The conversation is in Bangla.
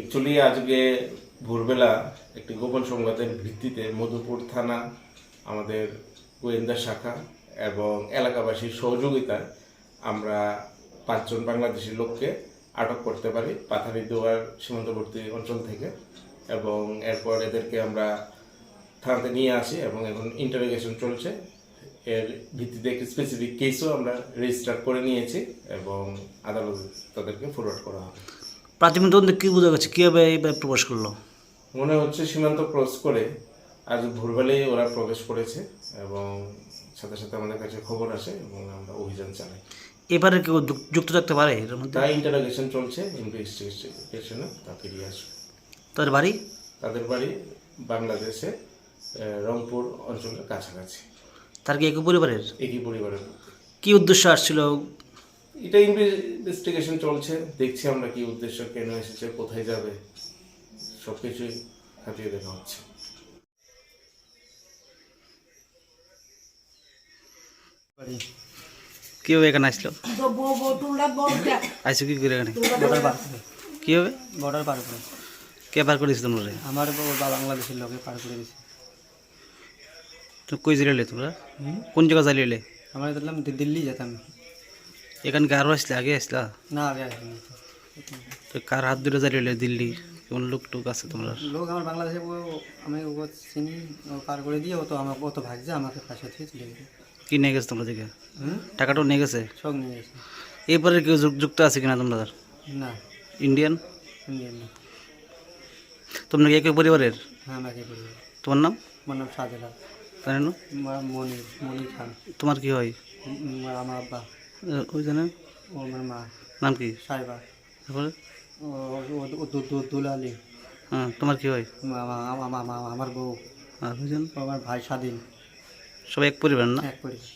অ্যাকচুয়ালি আজকে ভোরবেলা একটি গোপন সংবাদের ভিত্তিতে মধুপুর থানা, আমাদের গোয়েন্দা শাখা এবং এলাকাবাসীর সহযোগিতায় আমরা 5 জন বাংলাদেশি লোককে আটক করতে পারি পাথারি দুয়ার সীমান্তবর্তী অঞ্চল থেকে। এবং এরপর এদেরকে আমরা থানাতে নিয়ে আসি এবং এখন ইন্টারোগেশন চলছে। এর ভিত্তিতে একটি স্পেসিফিক কেসও আমরা রেজিস্টার করে নিয়েছি এবং আদালতে তাদেরকে ফরওয়ার্ড করা হবে। প্রাথমিক তদন্তে কী বোঝা গেছে, কীভাবে এইভাবে প্রবেশ করলো? মনে হচ্ছে সীমান্ত ক্রস করে আজ ভোরবেলায় ওরা প্রবেশ করেছে এবং সাথে সাথে আমাদের কাছে খবর আসে এবং আমরা অভিযান চালাই। এবারে কেউ যুক্ত থাকতে পারে এর মধ্যে? তাই ইন্টারোগেশন চলছে, ইনভেস্টিগেশনে তা ফিরিয়ে আসবে। তাদের বাড়ি? তাদের বাড়ি বাংলাদেশে রংপুর অঞ্চলের কাছাকাছি। তার কি একই পরিবারের? একই পরিবারের। কি উদ্দেশ্য আসছিল? এটা ইনভেস্টিগেশন চলছে, দেখছি আমরা কি উদ্দেশ্য, কেন এসেছে, কোথায় যাবে, সব কিছুই খতিয়ে দেখা হচ্ছে। কীভাবে এখানে আসলো? আইসো কি করে এখানে? কীভাবে বর্ডার পার করে? কে পার করে দিয়েছে তোমরা? আমার বাংলাদেশের লোকে পার করে দিছে। তো কই জেলে তোমরা? কোন জায়গা জ্বালিয়ে? আমরা দেখলাম দিল্লি যেতাম। এখানে আরও আসলে আগে আসলা? না আগে আসিনি। তো কার হাত ধরে জ্বালিয়ে দিল্লি? কোন লোক টুক আছে তোমরা? লোক আমার বাংলাদেশে আমি ও চিনি, ও পার করে দিয়ে ও তো আমার ও তো ভাগছে, আমাকে পাশে থেকে চলে গেছে। কি নিয়ে গেছে তোমরা দিকে? টাকাটাও নিয়ে গেছে? সব নিয়ে গেছে। এরপরে কেউ যুক্ত আছে কিনা তোমরা? না, ইন্ডিয়ান? ইন্ডিয়ান না। তোমরা কি একই পরিবারের? হ্যাঁ, আমাকে বলি। তোমার নাম? আমার নাম শাহজালাল। জানেন? মনির খান। তোমার কি হয়? আমার আব্বা। ওই জানেন? ও আমার মা। নাম কি? সাইবা। তারপরে? ও দুলালি। হ্যাঁ, তোমার কি হয়? আমার বউ। আর বুঝেন ও আমার ভাই স্বাধীন। সবাই এক পরিবার না? এক পরিবার।